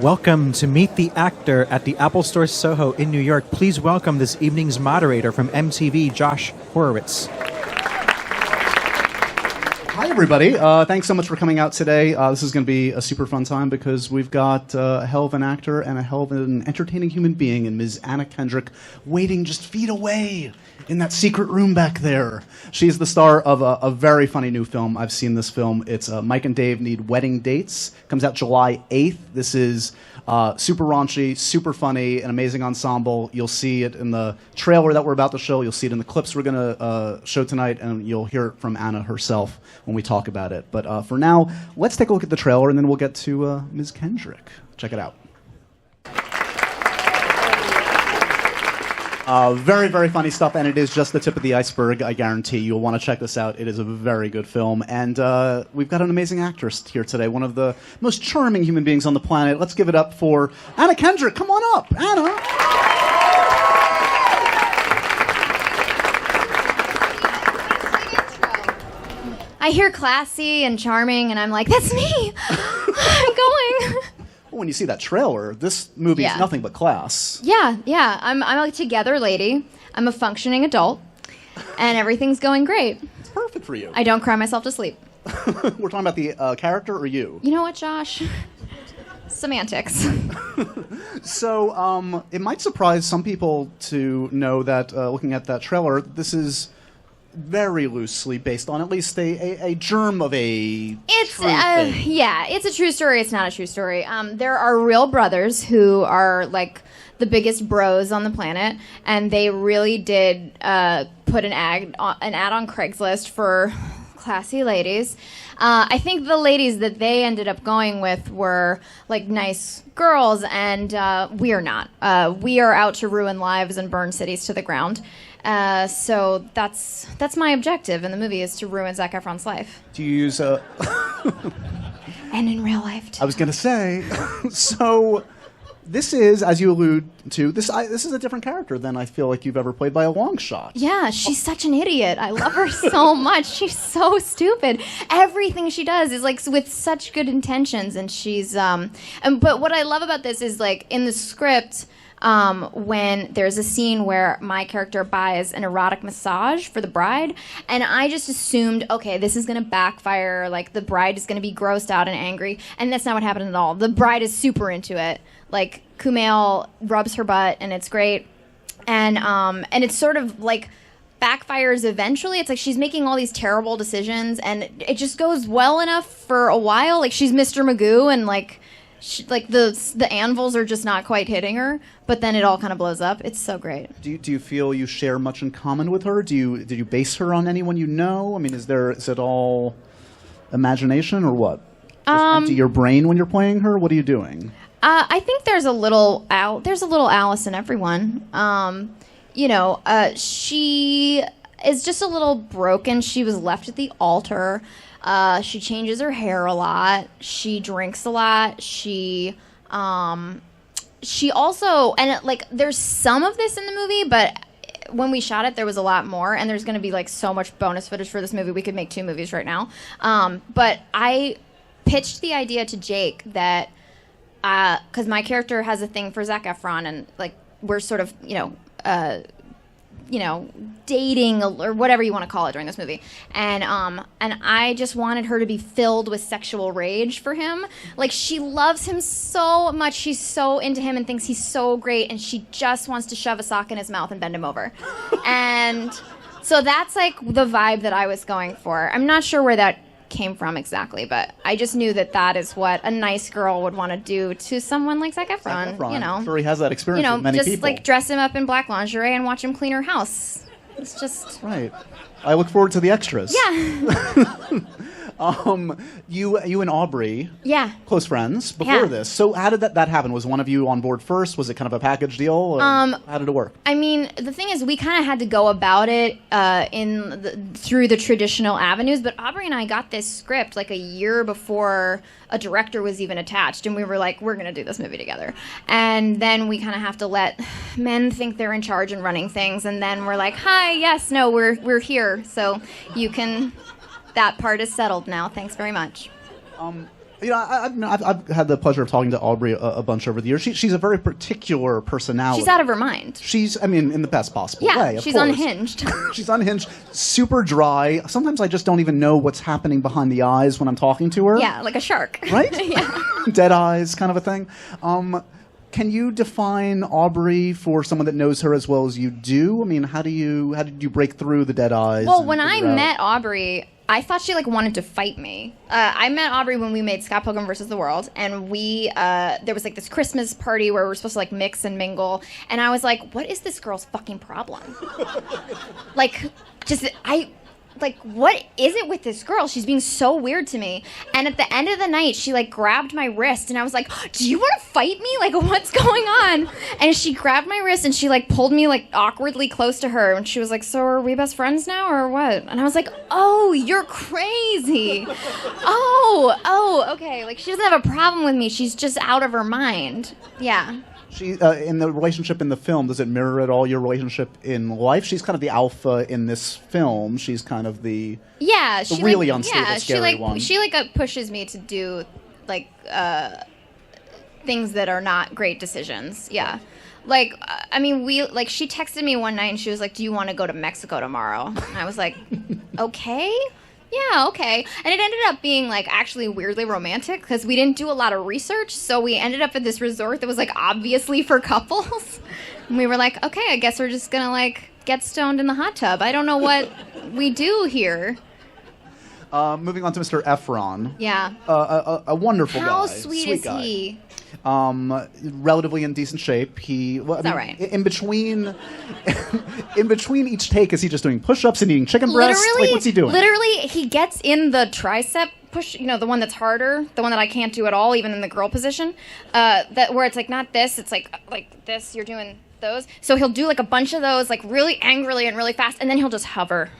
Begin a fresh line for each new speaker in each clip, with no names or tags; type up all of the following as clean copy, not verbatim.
Welcome to Meet the Actor at the Apple Store SoHo in New York. Please welcome this evening's moderator from MTV, Josh Horowitz.
Hi, everybody. Thanks so much for coming out today. This is going to be a super fun time because we've got a hell of an actor and a hell of an entertaining human being in Ms. Anna Kendrick waiting just feet away in that secret room back there. She's the star of a very funny new film. I've seen this film. It's Mike and Dave Need Wedding Dates. Comes out July 8th. This is super raunchy, super funny, an amazing ensemble. You'll see it in the trailer that we're about to show. You'll see it in the clips we're going to show tonight, and you'll hear it from Anna herself when we talk about it. But for now, let's take a look at the trailer, and then we'll get to Ms. Kendrick. Check it out. Very, very funny stuff, and it is just the tip of the iceberg, I guarantee. You'll want to check this out. It is a very good film, and we've got an amazing actress here today, one of the most charming human beings on the planet. Let's give it up for Anna Kendrick. Come on up, Anna.
I hear classy and charming, and I'm like, that's me. I'm going.
When you see that trailer, this movie is nothing but class.
Yeah. I'm a together lady. I'm a functioning adult, and everything's going great.
It's perfect for you.
I don't cry myself to sleep.
We're talking about the character or you?
You know what, Josh? Semantics.
So it might surprise some people to know that looking at that trailer, this is very loosely based on at least a germ of a true thing.
Yeah, it's a true story. It's not a true story. There are real brothers who are like the biggest bros on the planet, and they really did put an ad on Craigslist for classy ladies. I think the ladies that they ended up going with were like nice girls, and we are not. We are out to ruin lives and burn cities to the ground. So that's my objective in the movie, is to ruin Zac Efron's life.
Do you use a...
And in real life, too.
I was going to say, so this is, as you allude to, this is a different character than I feel like you've ever played by a long shot.
Yeah, she's such an idiot. I love her so much. She's so stupid. Everything she does is like with such good intentions, and she's but what I love about this is like in the script, when there's a scene where my character buys an erotic massage for the bride, and I just assumed, okay, this is going to backfire, like the bride is going to be grossed out and angry, and that's not what happened at all. The bride is super into it. Like, Kumail rubs her butt, and it's great, and it's sort of like backfires eventually. It's like she's making all these terrible decisions, and it just goes well enough for a while. Like, she's Mr. Magoo, and like the anvils are just not quite hitting her, but then it all kind of blows up. It's so great.
Do you feel you share much in common with her? Did you base her on anyone you know? I mean, is it all imagination or what? Just empty your brain when you're playing her? What are you doing?
I think there's a little Alice in everyone. She is just a little broken. She was left at the altar. She changes her hair a lot. She drinks a lot. She also, and there's some of this in the movie, but when we shot it, there was a lot more, and there's going to be like so much bonus footage for this movie. We could make 2 movies right now. But I pitched the idea to Jake that, because my character has a thing for Zac Efron, and like we're sort of, dating or whatever you want to call it during this movie, and I just wanted her to be filled with sexual rage for him. Like, she loves him so much, she's so into him and thinks he's so great, and she just wants to shove a sock in his mouth and bend him over. And so that's like the vibe that I was going for. I'm not sure where that came from exactly, but I just knew that is what a nice girl would want to do to someone like Zac Efron.
I'm sure he has that experience with many
just
people.
like dress him up in black lingerie and watch him clean her house. It's just
right. I look forward to the extras.
Yeah.
You and Aubrey, close friends before this. So how did that happen? Was one of you on board first? Was it kind of a package deal? Or how did it work?
I mean, the thing is, we kind of had to go about it through the traditional avenues, but Aubrey and I got this script like a year before a director was even attached, and we were like, we're going to do this movie together. And then we kind of have to let men think they're in charge and running things, and then we're like, hi, yes, no, we're here, so you can... That part is settled now. Thanks very much.
You know, I've had the pleasure of talking to Aubrey a bunch over the years. She's a very particular personality.
She's out of her mind.
I mean, in the best possible way, of
she's
course.
unhinged.
She's unhinged, super dry. Sometimes I just don't even know what's happening behind the eyes when I'm talking to her.
Yeah, like a shark.
Right?
Yeah.
Dead eyes kind of a thing. Can you define Aubrey for someone that knows her as well as you do? I mean, how did you break through the dead eyes?
Well, when I met Aubrey, I thought she wanted to fight me. I met Aubrey when we made Scott Pilgrim vs. the World, and there was this Christmas party where we were supposed to mix and mingle, and I was like, what is this girl's fucking problem? What is it with this girl? She's being so weird to me. And at the end of the night, she grabbed my wrist, and I was like, do you want to fight me? What's going on? And she grabbed my wrist, and she pulled me awkwardly close to her, and she was like, so are we best friends now or what? And I was like, oh, you're crazy. Oh, okay. She doesn't have a problem with me. She's just out of her mind. Yeah.
She in the relationship in the film, does it mirror at all your relationship in life? She's kind of the alpha in this film. She's kind of the really unstable, scary one.
She pushes me to do things that are not great decisions. Yeah. She texted me one night and she was like, do you want to go to Mexico tomorrow? And I was like, okay. Yeah, okay. And it ended up being actually weirdly romantic because we didn't do a lot of research, so we ended up at this resort that was obviously for couples. And we were like, okay, I guess we're just gonna get stoned in the hot tub. I don't know what we do here.
Moving on to Mr. Efron.
Yeah.
A wonderful guy.
How sweet is
guy.
he?
Relatively in decent shape.
Right.
In between each take, is he just doing push-ups and eating chicken breasts? What's he doing?
Literally, he gets in the tricep push, the one that's harder, the one that I can't do at all, even in the girl position, where it's not this, it's like this, you're doing those. So he'll do a bunch of those, really angrily and really fast, and then he'll just hover,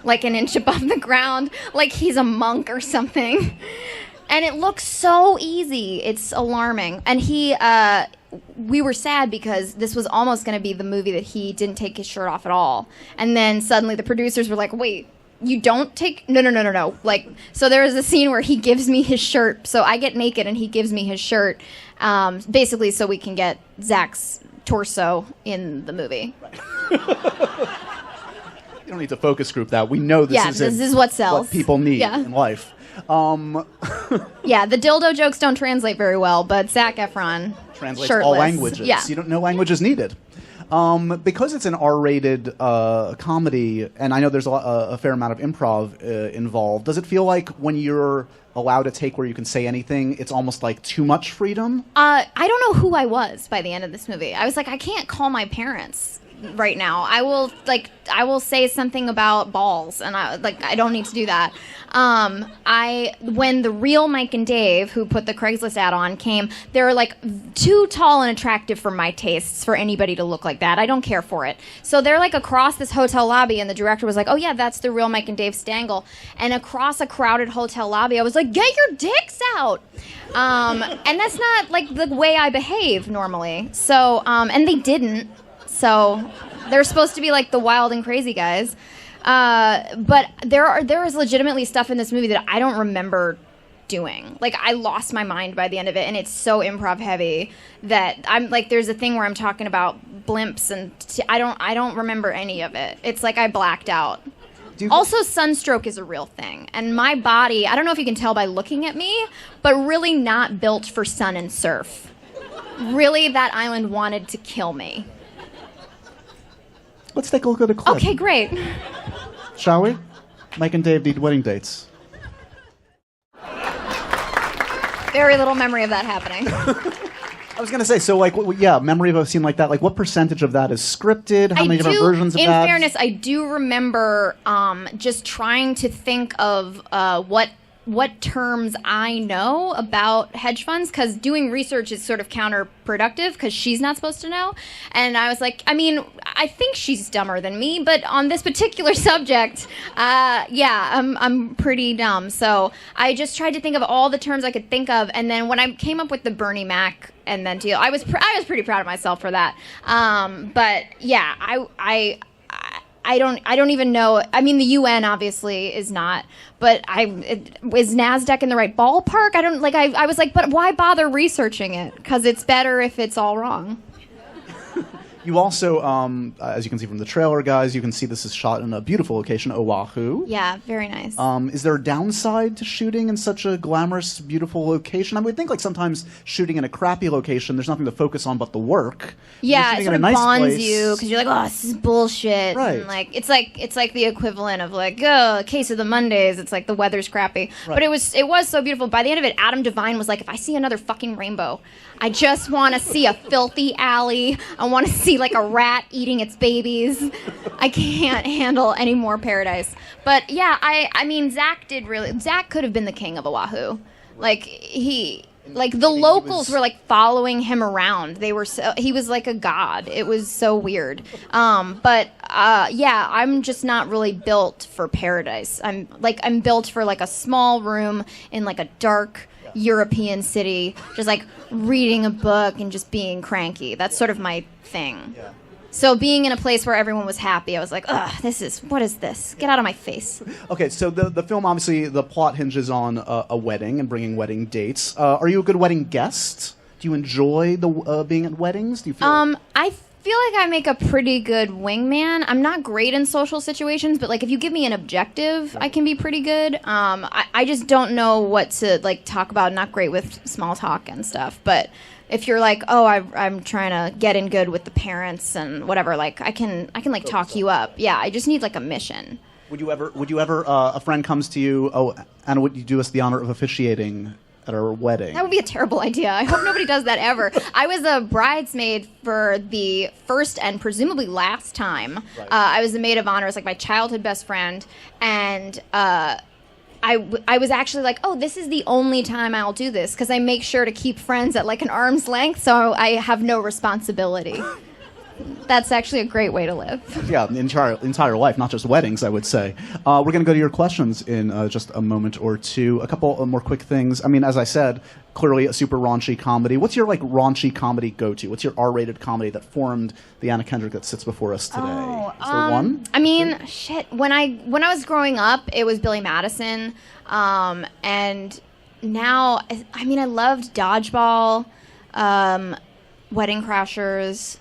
an inch above the ground, like he's a monk or something. And it looks so easy. It's alarming. And we were sad because this was almost going to be the movie that he didn't take his shirt off at all. And then suddenly the producers were like, wait, you don't take... No. So there is a scene where he gives me his shirt. So I get naked and he gives me his shirt, basically so we can get Zach's torso in the movie.
You don't need to focus group that. We know this
is what sells.
What people need in life.
Yeah, the dildo jokes don't translate very well, but Zac Efron
translates
shirtless.
all languages.
Yeah.
You don't know languages needed. Because it's an R-rated comedy, and I know there's a fair amount of improv involved, does it feel like when you're allowed a take where you can say anything, it's almost too much freedom?
I don't know who I was by the end of this movie. I was like, I can't call my parents right now. I will say something about balls, and I don't need to do that. When the real Mike and Dave, who put the Craigslist ad on, came, they were too tall and attractive for my tastes for anybody to look like that. I don't care for it. So they're across this hotel lobby, and the director was like, oh yeah, that's the real Mike and Dave Stangl. And across a crowded hotel lobby, I was like, get your dicks out. And that's not the way I behave normally. So, and they didn't. So they're supposed to be the wild and crazy guys. But there is legitimately stuff in this movie that I don't remember doing. I lost my mind by the end of it, and it's so improv heavy that I'm there's a thing where I'm talking about blimps, and I don't remember any of it. It's I blacked out. Also, sunstroke is a real thing, and my body, I don't know if you can tell by looking at me, but really not built for sun and surf. Really, that island wanted to kill me.
Let's take a look at a clip.
Okay, great.
Shall we? Mike and Dave need wedding dates.
Very little memory of that happening.
I was going to say, so memory of a scene like that, what percentage of that is scripted? How many different versions of that?
In fairness, I do remember just trying to think of what terms I know about hedge funds, because doing research is sort of counterproductive because she's not supposed to know. And I was like, I think she's dumber than me, but on this particular subject, I'm pretty dumb. So I just tried to think of all the terms I could think of, and then when I came up with the Bernie Mac and then deal, I was pretty proud of myself for that. But yeah, I I don't even know. I mean, the UN obviously is not, but is NASDAQ in the right ballpark? I was like, but why bother researching it? Because it's better if it's all wrong.
You also, as you can see from the trailer, guys, you can see this is shot in a beautiful location, Oahu.
Yeah, very nice.
Is there a downside to shooting in such a glamorous, beautiful location? I would think like sometimes shooting in a crappy location, there's nothing to focus on but the work.
Yeah, it sort of bonds
place,
you because you're like, oh, this is bullshit.
Right.
And like it's like the equivalent of like, oh, case of the Mondays. It's like the weather's crappy,
right.
But it was so beautiful. By the end of it, Adam Devine was like, if I see another fucking rainbow, I just want to see a filthy alley. I want to see like a rat eating its babies. I can't handle any more paradise. But yeah, I mean, Zach could have been the king of Oahu. The locals were like following him around. He was like a god. It was so weird. Yeah, I'm just not really built for paradise. I'm built for like a small room in like a dark European city, just like reading a book and just being cranky. That's sort of my thing. Yeah. So being in a place where everyone was happy, I was like, ugh, what is this? Get out of my face.
Okay, so the film, obviously, the plot hinges on a wedding and bringing wedding dates. Are you a good wedding guest? Do you enjoy being at weddings? Do you feel
I feel like I make a pretty good wingman. I'm not great in social situations, but like if you give me an objective, I can be pretty good. I just don't know what to like talk about. Not great with small talk and stuff. But if you're like, oh, I'm trying to get in good with the parents and whatever, like I can like talk you up. Yeah, I just need like a mission.
Would you ever a friend comes to you, oh, Anna, would you do us the honor of officiating at our wedding?
That would be a terrible idea. I hope nobody does that ever. I was a bridesmaid for the first and presumably last time. Right. I was the maid of honor. It was like my childhood best friend. And I was actually like, oh, this is the only time I'll do this because I make sure to keep friends at like an arm's length so I have no responsibility. That's actually a great way to live.
Yeah, entire life, not just weddings, I would say. We're going to go to your questions in just a moment or two. A couple more quick things. I mean, as I said, clearly a super raunchy comedy. What's your like raunchy comedy go-to? What's your R-rated comedy that formed the Anna Kendrick that sits before us today? Is there one?
I mean, shit. When I was growing up, it was Billy Madison, and now, I mean, I loved Dodgeball. Wedding Crashers.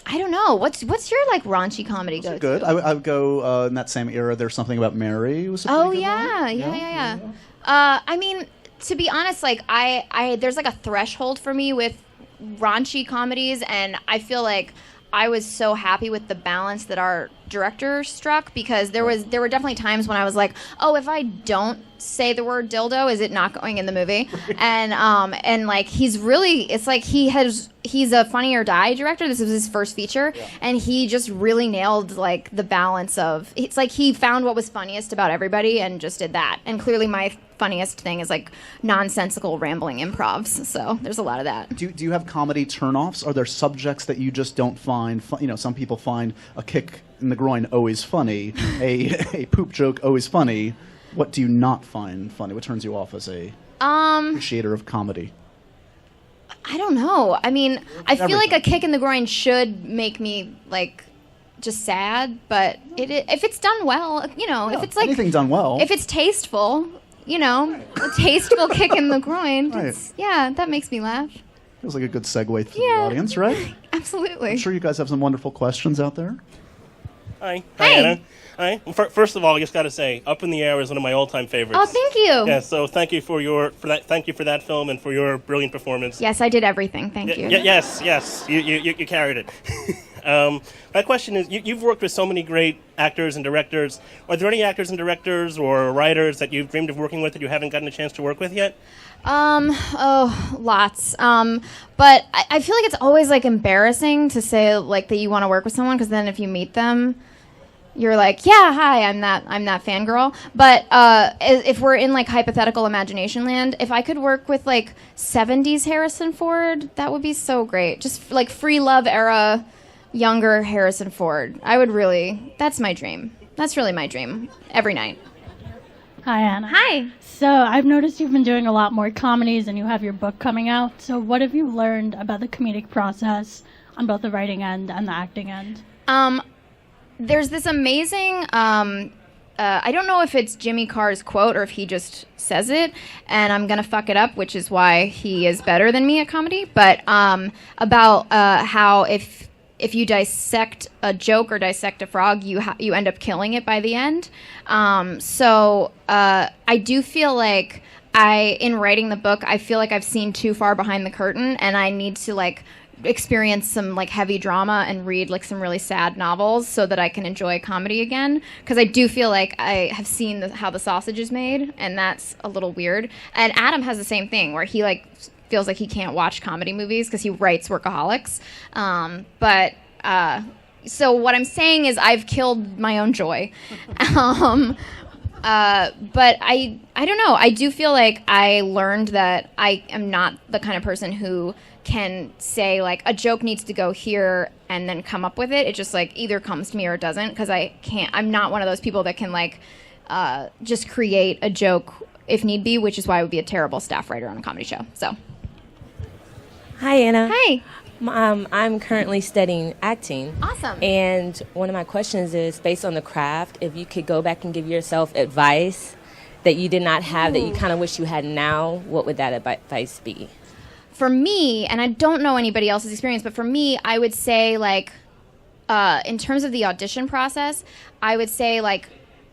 I don't know. What's your like raunchy comedy go-to?
Good. I would go in that same era. There's Something About Mary. Was a pretty good one.
Yeah. I mean, to be honest, like I there's like a threshold for me with raunchy comedies, and I feel like I was so happy with the balance that our director struck because there were definitely times when I was like, oh, if I don't say the word dildo, is it not going in the movie? And like he's really, it's like he's a Funny or Die director. This was his first feature, and he just really nailed like the balance of, it's like he found what was funniest about everybody and just did that. And clearly my funniest thing is like nonsensical rambling improvs, so there's a lot of that.
Do you have comedy turnoffs? Are there subjects that you just don't find some people find a kick in the groin always funny, a poop joke always funny. What do you not find funny? What turns you off as a appreciator of comedy?
I don't know. I mean, I feel like a kick in the groin should make me like just sad, but if it's done well, if it's like
anything done well,
if it's tasteful, a tasteful kick in the groin,
right.
That makes me laugh.
Feels like a good segue through the audience, right?
Absolutely.
I'm sure you guys have some wonderful questions out there.
Hi.
Hey.
Anna. Hi. First of all, I just got to say, Up in the Air is one of my all-time favorites.
Oh, thank you.
Yeah, so thank you for that. Thank you for that film and for your brilliant performance.
Yes, I did everything. Thank you.
Yes. You carried it. My question is, you've worked with so many great actors and directors. Are there any actors and directors or writers that you've dreamed of working with that you haven't gotten a chance to work with yet?
Lots. But I feel like it's always like embarrassing to say like that you want to work with someone because then if you meet them, you're like, yeah, hi, I'm that fangirl. But if we're in like hypothetical imagination land, if I could work with like 70s Harrison Ford, that would be so great. Just like free love era, younger Harrison Ford. That's my dream. That's really my dream every night.
Hi, Anna.
Hi.
So I've noticed you've been doing a lot more comedies and you have your book coming out. So what have you learned about the comedic process on both the writing end and the acting end?
there's this amazing. I don't know if it's Jimmy Carr's quote or if he just says it, and I'm gonna fuck it up, which is why he is better than me at comedy. But about how if you dissect a joke or dissect a frog, you end up killing it by the end. So I do feel like in writing the book, I feel like I've seen too far behind the curtain, and I need to like experience some like heavy drama and read like some really sad novels so that I can enjoy comedy again, because I do feel like I have seen how the sausage is made, and that's a little weird. And Adam has the same thing where he like feels like he can't watch comedy movies because he writes Workaholics. So what I'm saying is I've killed my own joy. But I don't know. I do feel like I learned that I am not the kind of person who can say like a joke needs to go here and then come up with it. It just like either comes to me or it doesn't, because I'm not one of those people that can like just create a joke if need be, which is why I would be a terrible staff writer on a comedy show. So.
Hi, Anna.
Hi.
I'm currently studying acting.
Awesome.
And one of my questions is, based on the craft, if you could go back and give yourself advice that you did not have, that you kind of wish you had now, what would that advice be?
For me, and I don't know anybody else's experience, but for me, I would say, like, in terms of the audition process, I would say, like,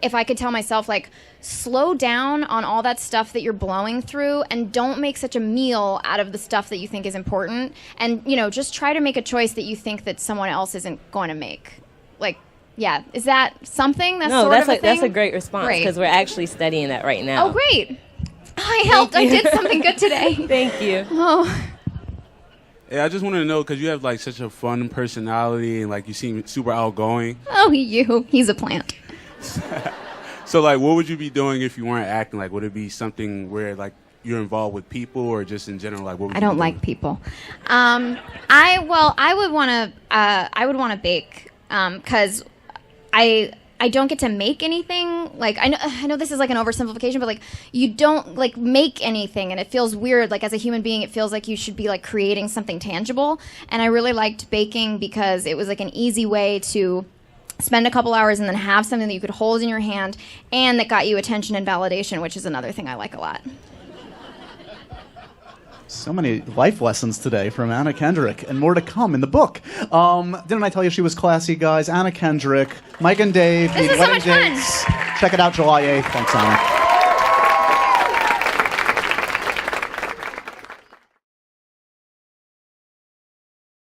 if I could tell myself, like, slow down on all that stuff that you're blowing through and don't make such a meal out of the stuff that you think is important. And, you know, just try to make a choice that you think that someone else isn't going to make. Like, yeah. Is that something? That's sort of a thing?
That's a great response, because we're actually studying that right now.
Oh, great. I helped. I did something good today.
Thank you.
Oh.
Yeah, I just wanted to know, because you have like such a fun personality and like you seem super outgoing.
Oh, he's a plant.
So like, what would you be doing if you weren't acting? Like, would it be something where like you're involved with people, or just in general? Like, what would
I don't like people. I would want to bake, because I don't get to make anything. Like, I know this is like an oversimplification, but like you don't like make anything, and it feels weird. Like, as a human being, it feels like you should be like creating something tangible. And I really liked baking because it was like an easy way to spend a couple hours and then have something that you could hold in your hand and that got you attention and validation, which is another thing I like a lot.
So many life lessons today from Anna Kendrick, and more to come in the book. Didn't I tell you she was classy, guys? Anna Kendrick, Mike and Dave,
This is so
Wedding
much fun.
Dates. Check it out July 8th. Thanks, Anna.